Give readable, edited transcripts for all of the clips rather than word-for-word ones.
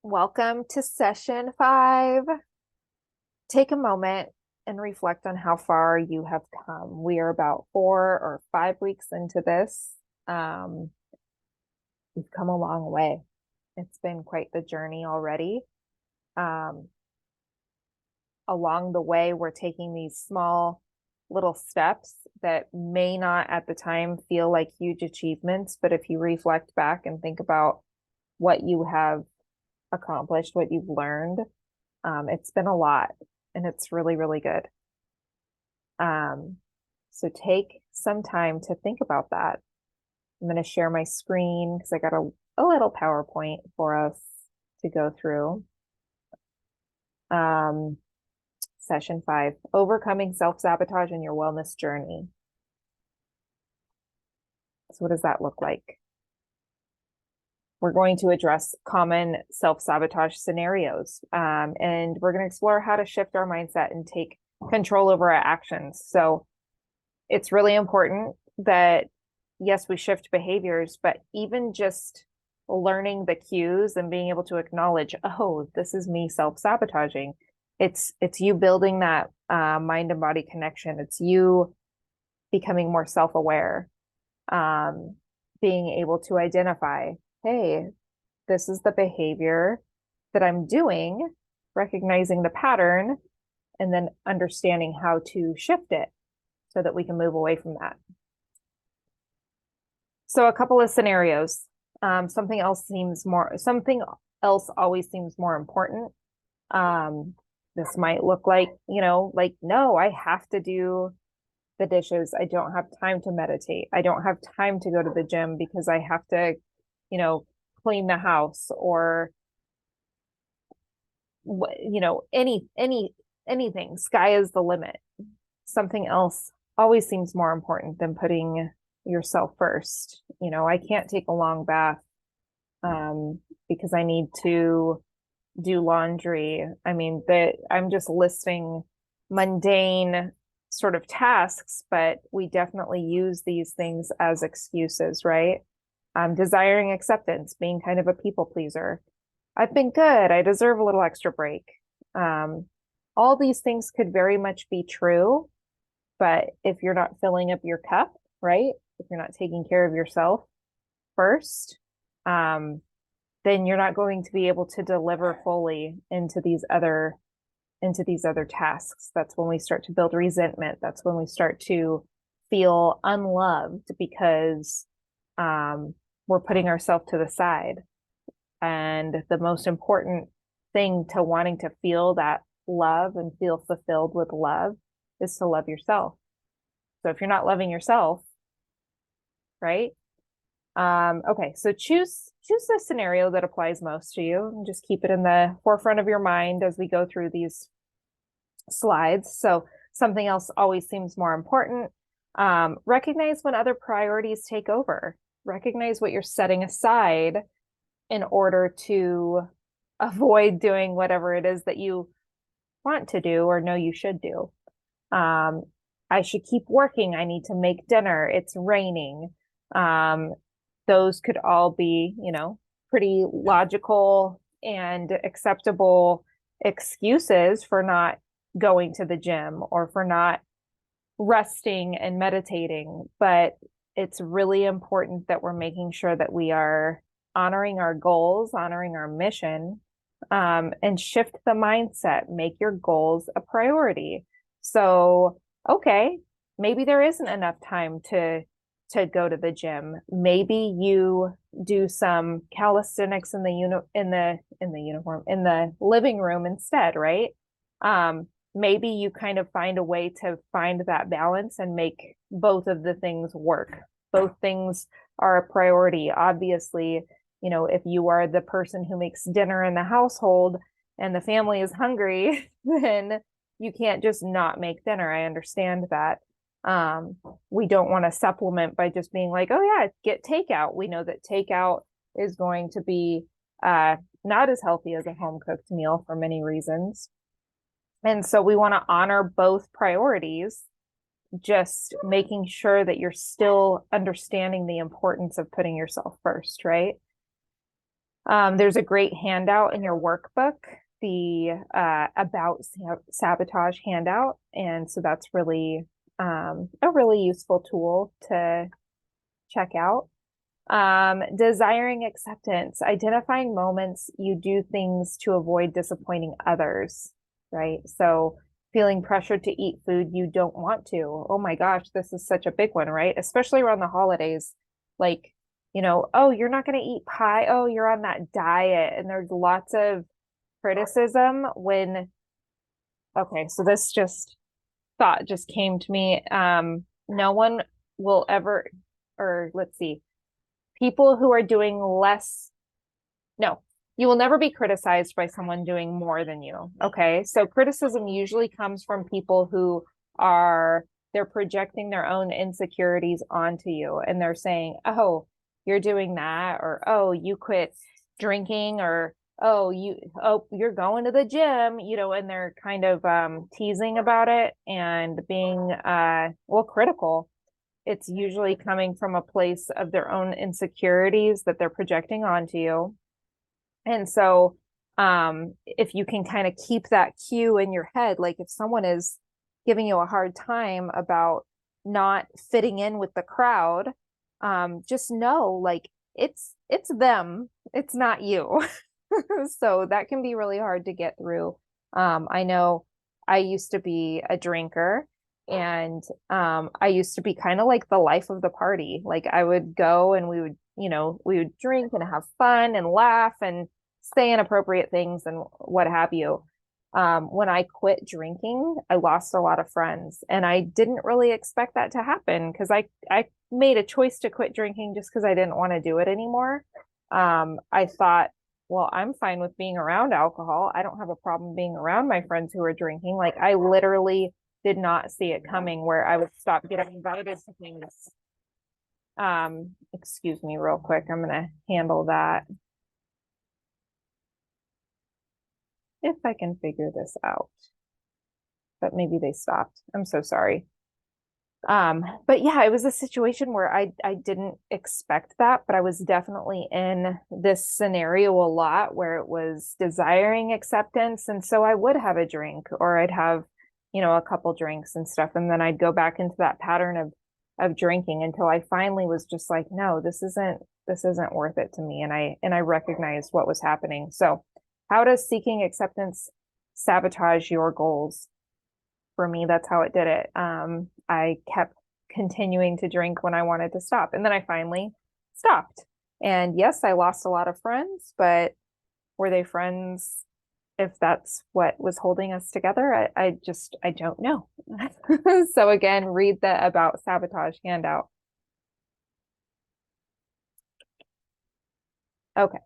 Welcome to session 5. Take a moment and reflect on how far you have come. We are about 4 or 5 weeks into this. Um, we've come a long way. It's been quite the journey already. Um, Along the way, we're taking these small little steps that may not at the time feel like huge achievements, but if you reflect back and think about what you have accomplished, what you've learned, it's been a lot and it's really, really good. Um, so take some time to think about that. I'm going to share my screen because I got a little PowerPoint for us to go through. Um, Session 5, overcoming self-sabotage in your wellness journey. So what does that look like? We're going to address common self-sabotage scenarios, and we're going to explore how to shift our mindset and take control over our actions. So it's really important that, yes, we shift behaviors, but even just learning the cues and being able to acknowledge, oh, this is me self-sabotaging. It's you building that mind and body connection. It's you becoming more self-aware, being able to identify, hey, this is the behavior that I'm doing, recognizing the pattern, and then understanding how to shift it so that we can move away from that. So a couple of scenarios. Something else always seems more important. This might look like, no, I have to do the dishes. I don't have time to meditate. I don't have time to go to the gym because I have to, clean the house or, anything. Sky is the limit. Something else always seems more important than putting yourself first. I can't take a long bath because I need to do laundry. I mean, I'm just listing mundane sort of tasks, but we definitely use these things as excuses, right? Desiring acceptance, being kind of a people pleaser. I've been good. I deserve a little extra break. Um, all these things could very much be true, but if you're not filling up your cup, right? If you're not taking care of yourself first, then you're not going to be able to deliver fully into these other tasks. That's when we start to build resentment. That's when we start to feel unloved because we're putting ourselves to the side. And the most important thing to wanting to feel that love and feel fulfilled with love is to love yourself. So if you're not loving yourself, right? Okay, so choose the scenario that applies most to you and just keep it in the forefront of your mind as we go through these slides. So something else always seems more important. Recognize when other priorities take over. Recognize what you're setting aside in order to avoid doing whatever it is that you want to do or know you should do. I should keep working. I need to make dinner. It's raining. Those could all be, pretty logical and acceptable excuses for not going to the gym or for not resting and meditating. But it's really important that we're making sure that we are honoring our goals, honoring our mission, and shift the mindset. Make your goals a priority. So, okay, maybe there isn't enough time to go to the gym. Maybe you do some calisthenics in the living room instead, right? Maybe you kind of find a way to find that balance and make both of the things work. Both things are a priority. Obviously, if you are the person who makes dinner in the household and the family is hungry, then you can't just not make dinner. I understand that. We don't want to supplement by just being like, oh yeah, get takeout. We know that takeout is going to be not as healthy as a home cooked meal for many reasons. And so we want to honor both priorities, just making sure that you're still understanding the importance of putting yourself first, right? There's a great handout in your workbook, the about sabotage handout. And so that's really a really useful tool to check out. Desiring acceptance, identifying moments you do things to avoid disappointing others, right? So feeling pressured to eat food you don't want to. Oh my gosh, this is such a big one, right? Especially around the holidays. Like, oh, you're not going to eat pie. Oh, you're on that diet. And there's lots of criticism when, okay, so this just thought just came to me. No one will ever, or let's see, people who are doing less, no, you will never be criticized by someone doing more than you. Okay. So criticism usually comes from people who they're projecting their own insecurities onto you and they're saying, oh, you're doing that, or oh, you quit drinking, or oh, you're going to the gym, and they're kind of teasing about it and being critical. It's usually coming from a place of their own insecurities that they're projecting onto you. And so, if you can kind of keep that cue in your head, like if someone is giving you a hard time about not fitting in with the crowd, just know like it's them, it's not you. So that can be really hard to get through. I know I used to be a drinker and I used to be kind of like the life of the party. Like I would go and we would drink and have fun and laugh and say inappropriate things and what have you. When I quit drinking, I lost a lot of friends and I didn't really expect that to happen because I made a choice to quit drinking just because I didn't want to do it anymore. I thought, well, I'm fine with being around alcohol. I don't have a problem being around my friends who are drinking. Like I literally did not see it coming where I would stop getting invited to things. Excuse me real quick. I'm going to handle that if I can figure this out. But maybe they stopped. I'm so sorry. But yeah, it was a situation where I didn't expect that, but I was definitely in this scenario a lot where it was desiring acceptance. And so I would have a drink or I'd have, a couple drinks and stuff. And then I'd go back into that pattern of drinking until I finally was just like, no, this isn't worth it to me. And I recognized what was happening. So how does seeking acceptance sabotage your goals? For me, that's how it did it. I kept continuing to drink when I wanted to stop. And then I finally stopped. And yes, I lost a lot of friends, but were they friends if that's what was holding us together? I don't know. So again, read the About Sabotage handout. Okay.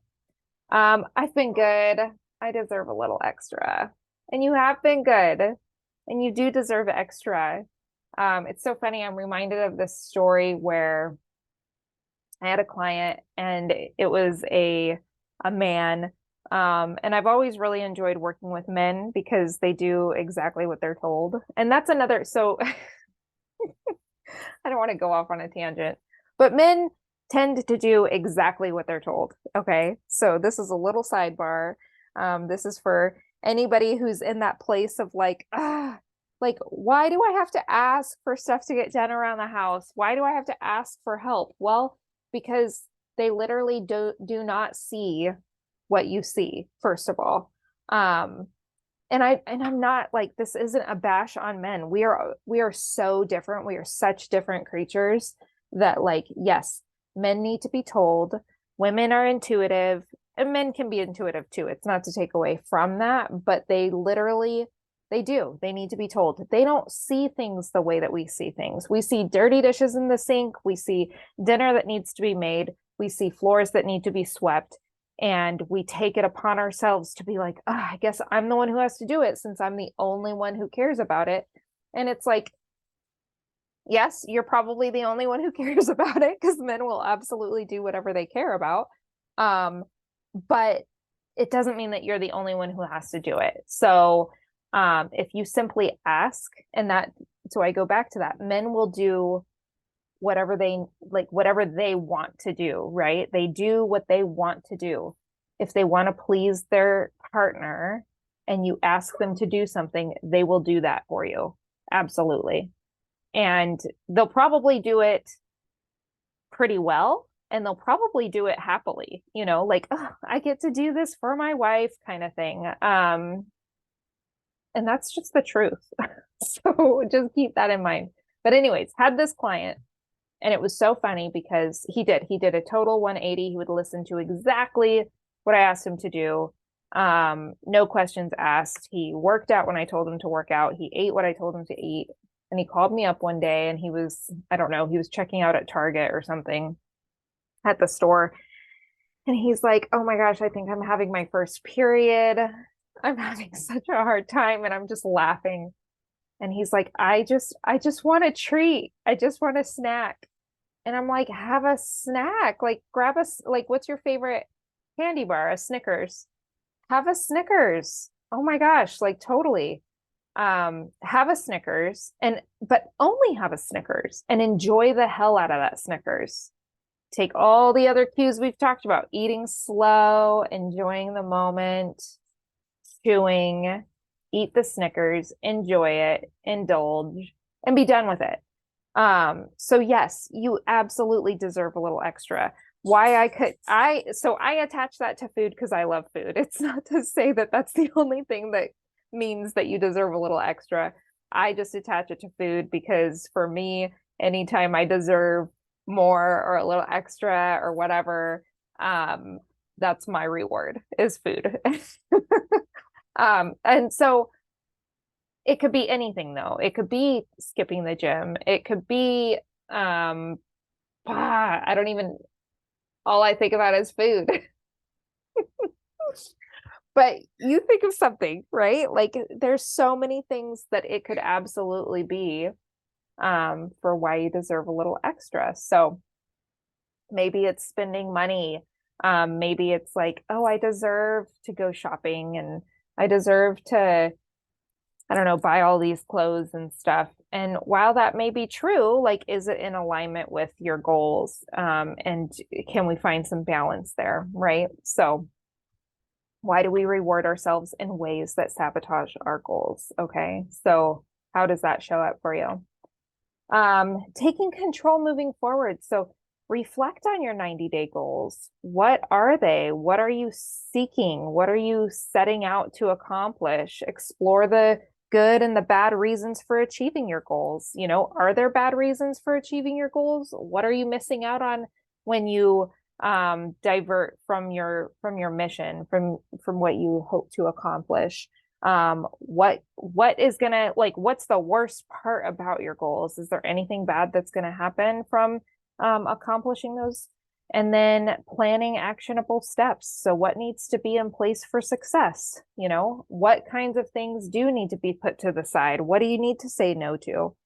I've been good. I deserve a little extra. And you have been good. And you do deserve extra. It's so funny. I'm reminded of this story where I had a client and it was a man. And I've always really enjoyed working with men because they do exactly what they're told. And that's another, so I don't want to go off on a tangent, but men tend to do exactly what they're told. Okay. So this is a little sidebar. This is for anybody who's in that place of like, like, why do I have to ask for stuff to get done around the house? Why do I have to ask for help? Well, because they literally do not see what you see, first of all. And I'm not like, this isn't a bash on men. We are so different. We are such different creatures that like, yes, men need to be told. Women are intuitive and men can be intuitive too. It's not to take away from that, but they do. They need to be told. They don't see things the way that we see things. We see dirty dishes in the sink. We see dinner that needs to be made. We see floors that need to be swept. And we take it upon ourselves to be like, oh, I guess I'm the one who has to do it since I'm the only one who cares about it. And it's like, yes, you're probably the only one who cares about it because men will absolutely do whatever they care about. But it doesn't mean that you're the only one who has to do it. So if you simply ask, so I go back to that, men will do whatever they want to do, right? They do what they want to do. If they want to please their partner and you ask them to do something, they will do that for you. Absolutely. And they'll probably do it pretty well, and they'll probably do it happily, like, oh, I get to do this for my wife kind of thing. And that's just the truth. So just keep that in mind. But anyways, had this client, and it was so funny because he did a total 180. He would listen to exactly what I asked him to do. No questions asked. He worked out when I told him to work out. He ate what I told him to eat. And he called me up one day, and I don't know, he was checking out at Target or something at the store. And he's like, oh my gosh, I think I'm having my first period. I'm having such a hard time. And I'm just laughing. And he's like, I just want a treat. I just want a snack. And I'm like, have a snack. Like, like, what's your favorite candy bar? A Snickers. Have a Snickers. Oh my gosh, like totally. Have a Snickers, but only have a Snickers and enjoy the hell out of that Snickers. Take all the other cues we've talked about, eating slow, enjoying the moment, chewing, eat the Snickers, enjoy it, indulge, and be done with it. So yes, you absolutely deserve a little extra. So I attach that to food because I love food. It's not to say that that's the only thing that means that you deserve a little extra. I just attach it to food because for me, anytime I deserve more or a little extra or whatever, that's my reward is food. And so it could be anything though. It could be skipping the gym. It could be I don't even all I think about is food. But you think of something, right? Like there's so many things that it could absolutely be for why you deserve a little extra. So maybe it's spending money. Maybe it's like, oh, I deserve to go shopping and I deserve to, I don't know, buy all these clothes and stuff. And while that may be true, like, is it in alignment with your goals? And can we find some balance there, right? So why do we reward ourselves in ways that sabotage our goals? Okay. So how does that show up for you? Taking control moving forward. So reflect on your 90-day goals. What are they? What are you seeking? What are you setting out to accomplish? Explore the good and the bad reasons for achieving your goals. Are there bad reasons for achieving your goals? What are you missing out on when you divert from your mission, from what you hope to accomplish? What is gonna, like, what's the worst part about your goals? Is there anything bad that's gonna happen from accomplishing those? And then planning actionable steps. So what needs to be in place for success? What kinds of things do need to be put to the side? What do you need to say no to?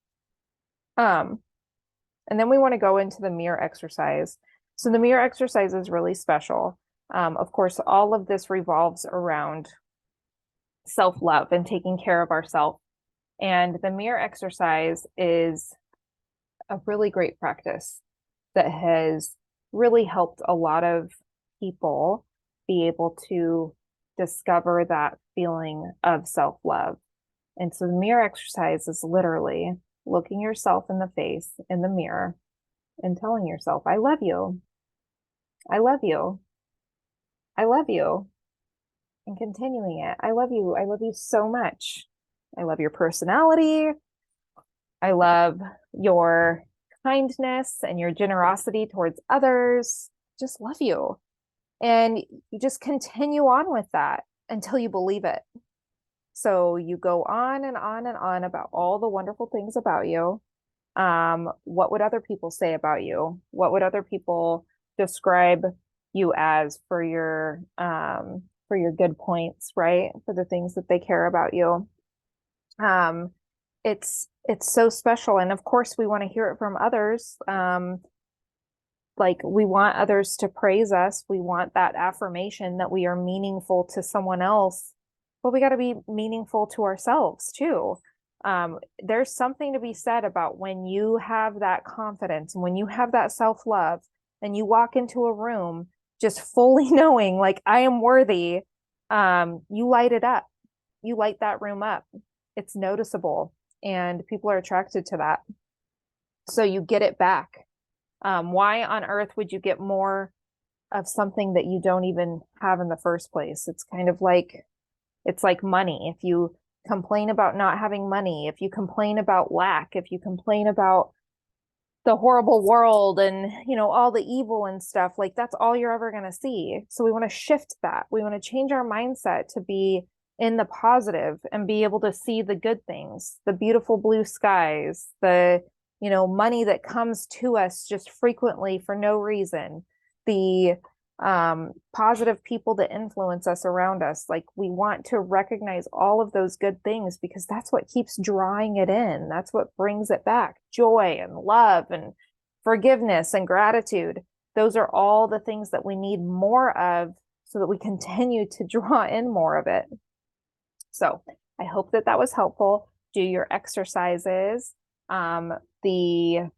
And then we want to go into the mirror exercise. So the mirror exercise is really special. Of course, all of this revolves around self-love and taking care of ourselves. And the mirror exercise is a really great practice that has really helped a lot of people be able to discover that feeling of self-love. And so the mirror exercise is literally looking yourself in the face in the mirror and telling yourself, I love you. I love you. I love you. And continuing it. I love you. I love you so much. I love your personality. I love your kindness and your generosity towards others. Just love you. And you just continue on with that until you believe it. So you go on and on and on about all the wonderful things about you. What would other people say about you? What would other people describe you as for your good points, right? For the things that they care about you. It's so special. And of course we want to hear it from others. Like we want others to praise us. We want that affirmation that we are meaningful to someone else, but we got to be meaningful to ourselves too. There's something to be said about when you have that confidence, when you have that self-love and you walk into a room just fully knowing like I am worthy, you light it up. You light that room up. It's noticeable and people are attracted to that. So you get it back. Why on earth would you get more of something that you don't even have in the first place? It's kind of like, it's like money. If you complain about not having money, if you complain about lack, if you complain about the horrible world and, you know, all the evil and stuff, like that's all you're ever going to see. So we want to shift that. We want to change our mindset to be in the positive and be able to see the good things, the beautiful blue skies, the, you know, money that comes to us just frequently for no reason, the positive people that influence us around us. Like we want to recognize all of those good things because that's what keeps drawing it in. That's what brings it back. Joy and love and forgiveness and gratitude. Those are all the things that we need more of so that we continue to draw in more of it. So I hope that that was helpful. Do your exercises. The,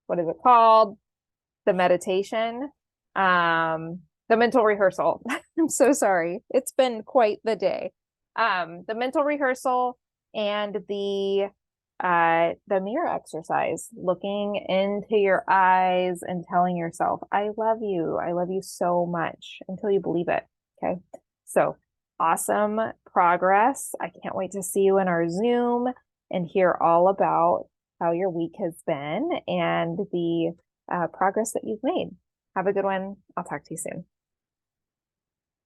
what is it called? The meditation, the mental rehearsal. I'm so sorry. It's been quite the day. The mental rehearsal and the mirror exercise, looking into your eyes and telling yourself, I love you. I love you so much until you believe it. Okay. So awesome progress. I can't wait to see you in our Zoom and hear all about how your week has been and the progress that you've made. Have a good one. I'll talk to you soon.